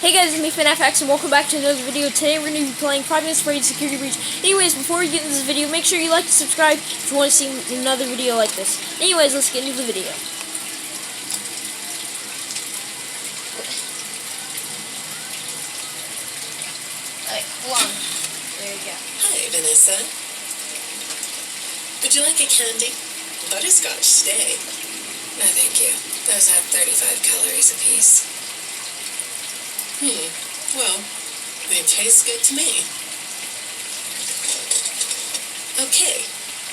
Hey guys, it's me FNAF and welcome back to another video. Today we're going to be playing 5 Nights at Freddy's Security Breach. Anyways, before we get into this video, make sure you like and subscribe if you want to see another video like this. Anyways, let's get into the video. Alright, hold on. There you go. Hi, Vanessa. Would you like a candy? Butterscotch today. No, thank you. Those have 35 calories apiece. Well, they taste good to me. Okay,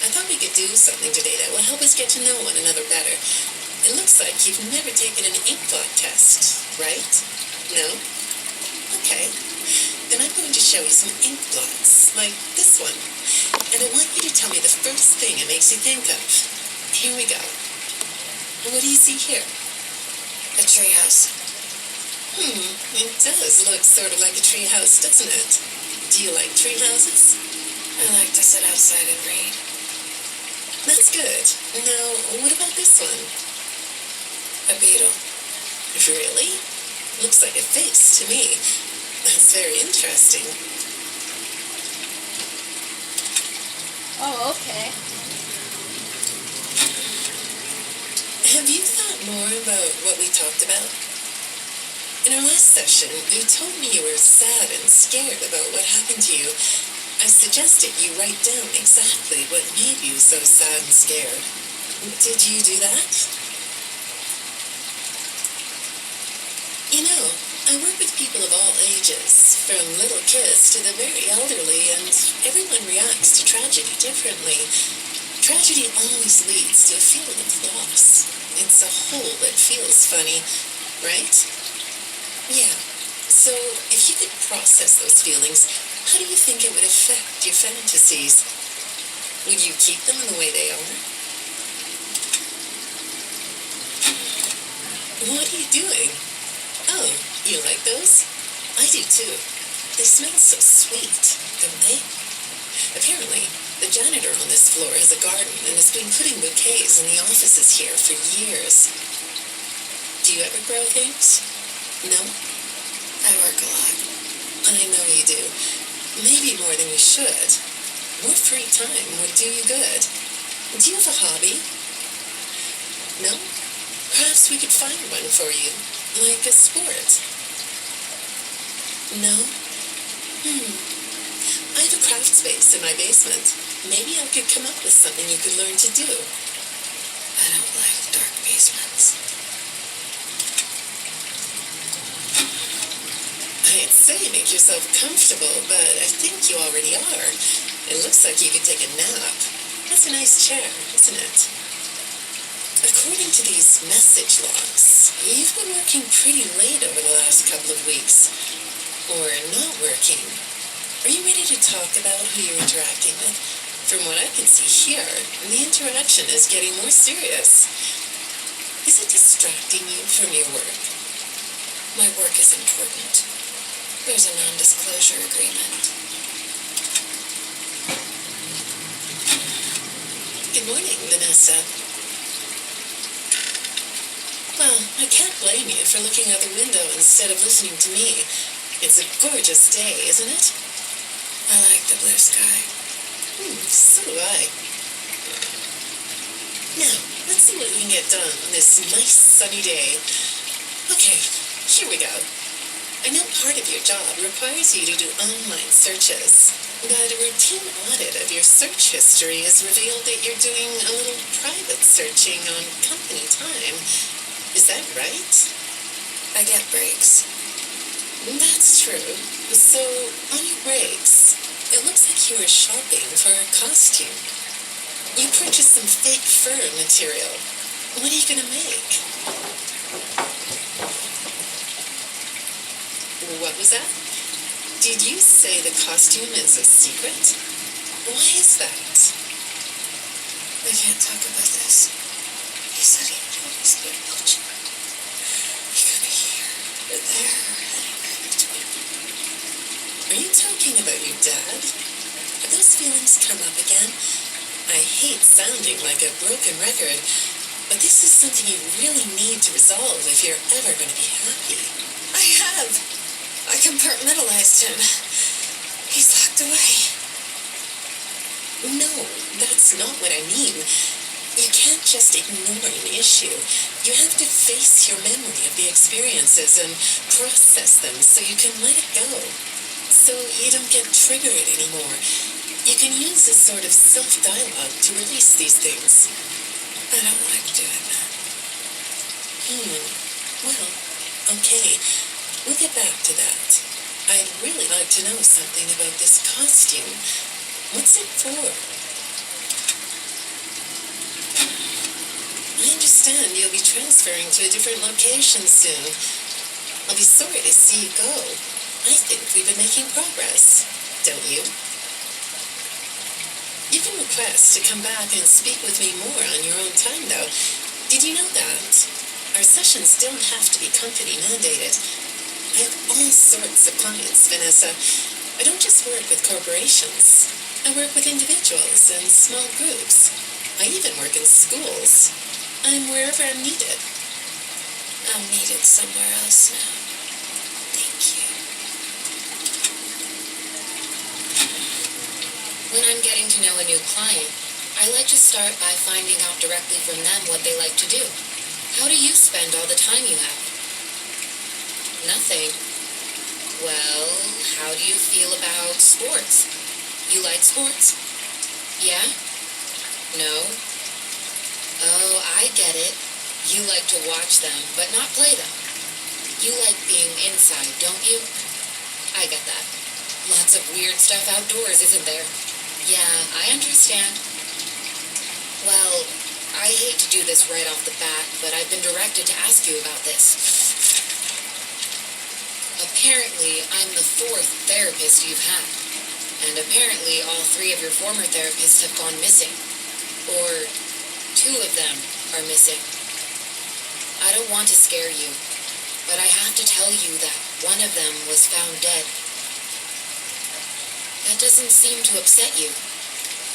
I thought we could do something today that will help us get to know one another better. It looks like you've never taken an ink blot test, right? No? Okay. Then I'm going to show you some ink blots, like this one. And I want you to tell me the first thing it makes you think of. Here we go. What do you see here? A treehouse. It does look sort of like a tree house, doesn't it? Do you like tree houses? I like to sit outside and read. That's good. Now, what about this one? A beetle. Really? Looks like a face to me. That's very interesting. Oh, okay. Have you thought more about what we talked about? In our last session, you told me you were sad and scared about what happened to you. I suggested you write down exactly what made you so sad and scared. Did you do that? You know, I work with people of all ages, from little kids to the very elderly, and everyone reacts to tragedy differently. Tragedy always leads to a feeling of loss. It's a hole that feels funny, right? Yeah. So, if you could process those feelings, how do you think it would affect your fantasies? Would you keep them the way they are? What are you doing? Oh, you like those? I do too. They smell so sweet, don't they? Apparently, the janitor on this floor has a garden and has been putting bouquets in the offices here for years. Do you ever grow things? No? I work a lot. I know you do. Maybe more than you should. More free time would do you good. Do you have a hobby? No? Perhaps we could find one for you, like a sport. No? I have a craft space in my basement. Maybe I could come up with something you could learn to do. I don't like dark basements. I'd say make yourself comfortable, but I think you already are. It looks like you could take a nap. That's a nice chair, isn't it? According to these message logs, you've been working pretty late over the last couple of weeks. Or not working. Are you ready to talk about who you're interacting with? From what I can see here, the interaction is getting more serious. Is it distracting you from your work? My work is important. There's a non-disclosure agreement. Good morning, Vanessa. Well, I can't blame you for looking out the window instead of listening to me. It's a gorgeous day, isn't it? I like the blue sky. So do I. Now, let's see what we can get done on this nice sunny day. Okay, here we go. I know part of your job requires you to do online searches, but a routine audit of your search history has revealed that you're doing a little private searching on company time. Is that right? I get breaks. That's true. So, on your breaks, it looks like you were shopping for a costume. You purchased some fake fur material. What are you gonna make? What was that? Did you say the costume is a secret? Why is that? I can't talk about this. He said he would always be watching. He could be here, or there, or anywhere in between. Are you talking about your dad? Have those feelings come up again? I hate sounding like a broken record, but this is something you really need to resolve if you're ever going to be happy. I have! compartmentalized him. He's locked away. No, that's not what I mean. You can't just ignore an issue. You have to face your memory of the experiences and process them so you can let it go. So you don't get triggered anymore. You can use this sort of self-dialogue to release these things. I don't like doing that. Well, okay. We'll get back to that. I'd really like to know something about this costume. What's it for? I understand you'll be transferring to a different location soon. I'll be sorry to see you go. I think we've been making progress, don't you? You can request to come back and speak with me more on your own time, though. Did you know that? Our sessions don't have to be company mandated. I have all sorts of clients, Vanessa. I don't just work with corporations. I work with individuals and small groups. I even work in schools. I'm wherever I'm needed. I'm needed somewhere else now. Thank you. When I'm getting to know a new client, I like to start by finding out directly from them what they like to do. How do you spend all the time you have? Nothing. Well, how do you feel about sports? You like sports? Yeah? No? Oh, I get it. You like to watch them, but not play them. You like being inside, don't you? I get that. Lots of weird stuff outdoors, isn't there? Yeah, I understand. Well, I hate to do this right off the bat, but I've been directed to ask you about this. Apparently, I'm the 4th therapist you've had. And apparently, all 3 of your former therapists have gone missing. Or 2 of them are missing. I don't want to scare you, but I have to tell you that one of them was found dead. That doesn't seem to upset you.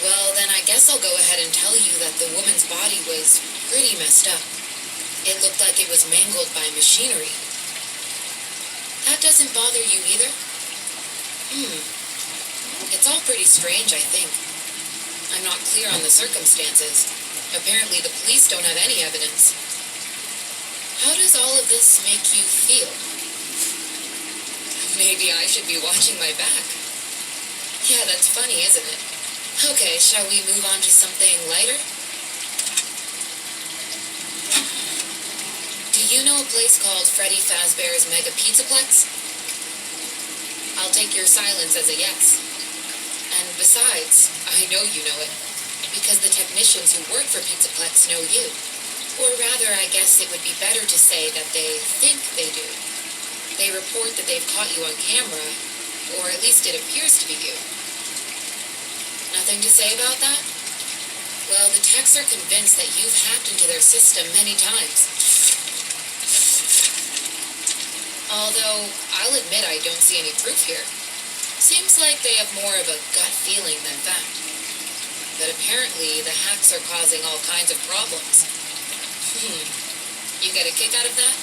Well, then I guess I'll go ahead and tell you that the woman's body was pretty messed up. It looked like it was mangled by machinery. That doesn't bother you either? It's all pretty strange, I think. I'm not clear on the circumstances. Apparently the police don't have any evidence. How does all of this make you feel? Maybe I should be watching my back. Yeah, that's funny, isn't it? Okay, shall we move on to something lighter? Do you know a place called Freddy Fazbear's Mega Pizzaplex? I'll take your silence as a yes. And besides, I know you know it, because the technicians who work for Pizzaplex know you. Or rather, I guess it would be better to say that they think they do. They report that they've caught you on camera, or at least it appears to be you. Nothing to say about that? Well, the techs are convinced that you've hacked into their system many times. Although, I'll admit I don't see any proof here. Seems like they have more of a gut feeling than fact. But apparently, the hacks are causing all kinds of problems. You get a kick out of that?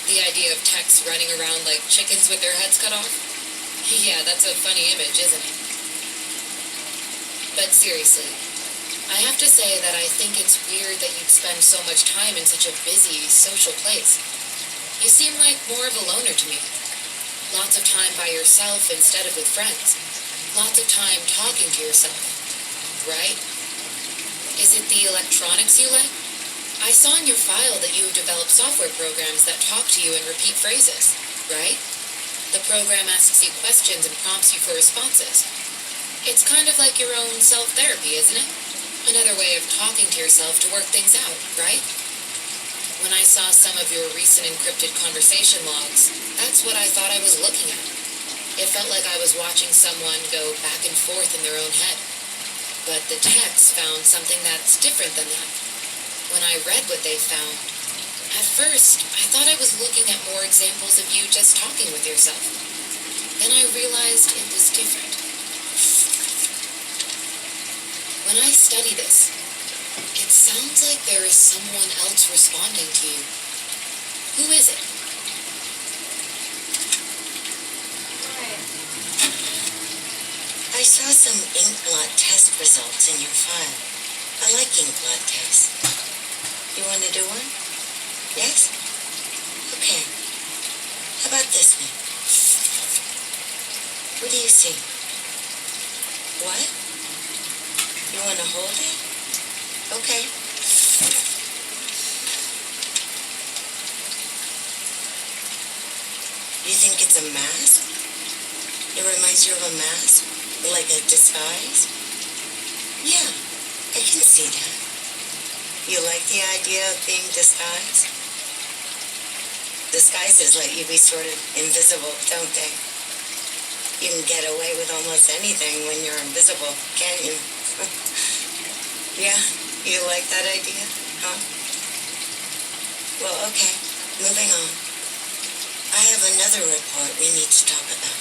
The idea of techs running around like chickens with their heads cut off? Yeah, that's a funny image, isn't it? But seriously, I have to say that I think it's weird that you'd spend so much time in such a busy, social place. You seem like more of a loner to me. Lots of time by yourself instead of with friends. Lots of time talking to yourself. Right? Is it the electronics you like? I saw in your file that you have developed software programs that talk to you in repeat phrases, right? The program asks you questions and prompts you for responses. It's kind of like your own self-therapy, isn't it? Another way of talking to yourself to work things out, right? When I saw some of your recent encrypted conversation logs, that's what I thought I was looking at. It felt like I was watching someone go back and forth in their own head. But the techs found something that's different than that. When I read what they found, at first, I thought I was looking at more examples of you just talking with yourself. Then I realized it was different. When I study this, it sounds like there is someone else responding to you. Who is it? saw some ink blot test results in your file. I like ink blot tests. You want to do one? Yes? Okay. How about this one? What do you see? What? You want to hold it? Okay. You think it's a mask? It reminds you of a mask? Like a disguise? Yeah, I can see that. You like the idea of being disguised? Disguises let you be sort of invisible, don't they? You can get away with almost anything when you're invisible, can't you? Yeah, you like that idea, huh? Well, okay, moving on. I have another report we need to talk about.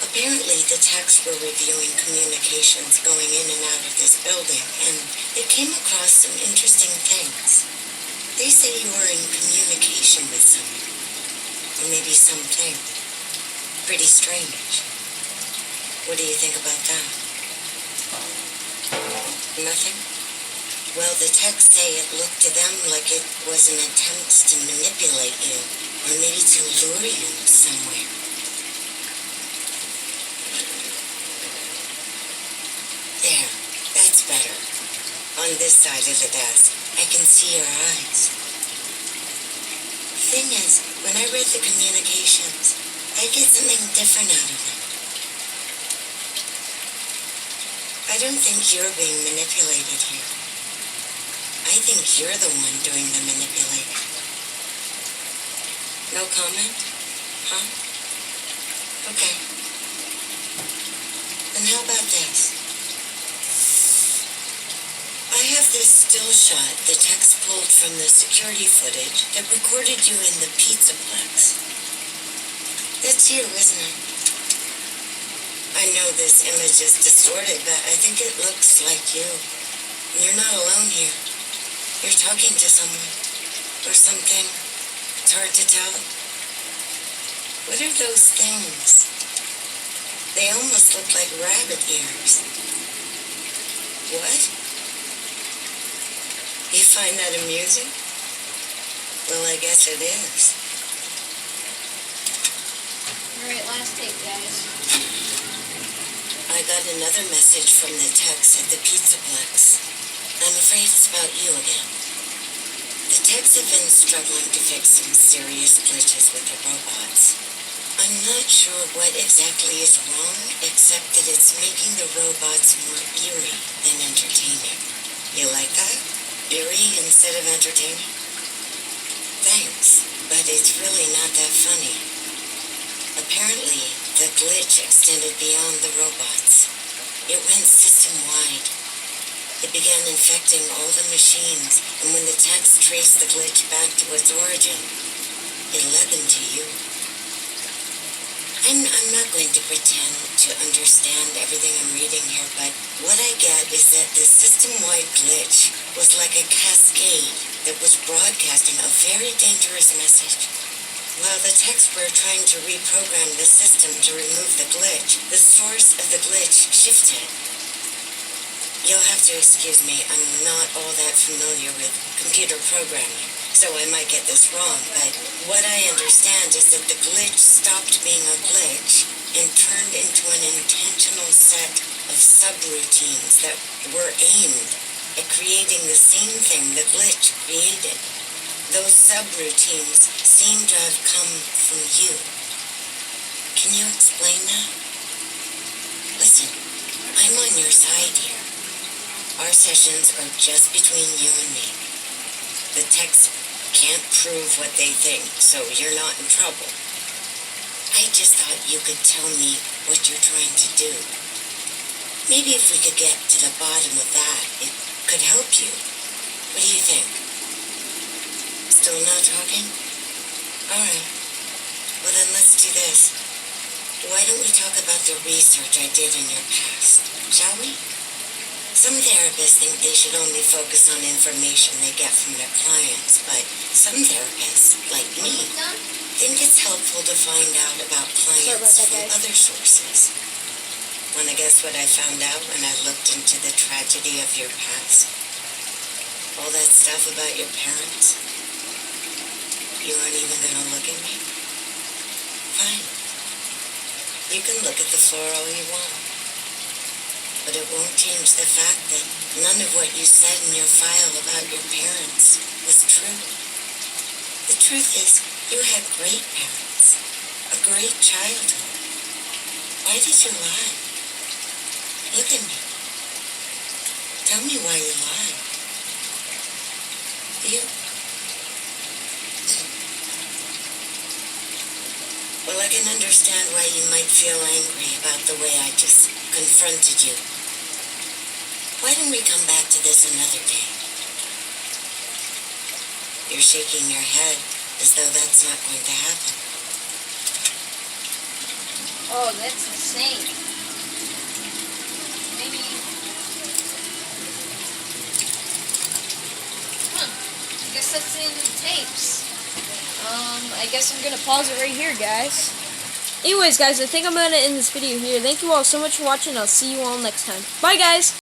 Apparently, the techs were reviewing communications going in and out of this building, and they came across some interesting things. They say you were in communication with someone, or maybe something. Pretty strange. What do you think about that? Nothing? Well, the techs say it looked to them like it was an attempt to manipulate you, or maybe to lure you somewhere. There, that's better. On this side of the desk, I can see your eyes. Thing is, when I read the communications, I get something different out of them. I don't think you're being manipulated here. I think you're the one doing the manipulating. No comment? Huh? Okay. Then how about this? I have this still shot the techs pulled from the security footage that recorded you in the pizzaplex. That's you, isn't it? I know this image is distorted, but I think it looks like you. And you're not alone here. You're talking to someone. Or something. It's hard to tell. What are those things? They almost look like rabbit ears. What? You find that amusing? Well, I guess it is. Alright, last take, guys. I got another message from the techs at the pizzaplex. I'm afraid it's about you again. The techs have been struggling to fix some serious glitches with the robots. I'm not sure what exactly is wrong, except that it's making the robots more eerie than entertaining. You like that? Eerie instead of entertaining? Thanks, but it's really not that funny. Apparently, the glitch extended beyond the robots. It went system-wide. It began infecting all the machines, and when the techs traced the glitch back to its origin, it led them to you. I'm not going to pretend to understand everything I'm reading here, but what I get is that the system-wide glitch was like a cascade that was broadcasting a very dangerous message. While the techs were trying to reprogram the system to remove the glitch, the source of the glitch shifted. You'll have to excuse me, I'm not all that familiar with computer programming, so I might get this wrong, but what I understand is that the glitch stopped being a glitch and turned into an intentional set of subroutines that were aimed at creating the same thing the glitch created. Those subroutines seem to have come from you. Can you explain that? Listen, I'm on your side here. Our sessions are just between you and me. The techs can't prove what they think, so you're not in trouble. I just thought you could tell me what you're trying to do. Maybe if we could get to the bottom of that, it could help you. What do you think? Still not talking? Alright. Well then let's do this. Why don't we talk about the research I did in your past, shall we? Some therapists think they should only focus on information they get from their clients, but some therapists, like me, think it's helpful to find out about Sorry about plants that, from guys. other sources. Wanna guess what I found out when I looked into the tragedy of your past? All that stuff about your parents? You aren't even gonna look at me? Fine. You can look at the floor all you want. But it won't change the fact that none of what you said in your file about your parents was true. The truth is, you had great parents, a great childhood. Why did you lie? Look at me. Tell me why you lied. Well, I can understand why you might feel angry about the way I just confronted you. Why don't we come back to this another day? You're shaking your head as though that's not going to happen. Oh, that's insane. Maybe. I guess that's the end of the tapes. I guess I'm gonna pause it right here, guys. Anyways, guys, I think I'm gonna end this video here. Thank you all so much for watching. I'll see you all next time. Bye, guys!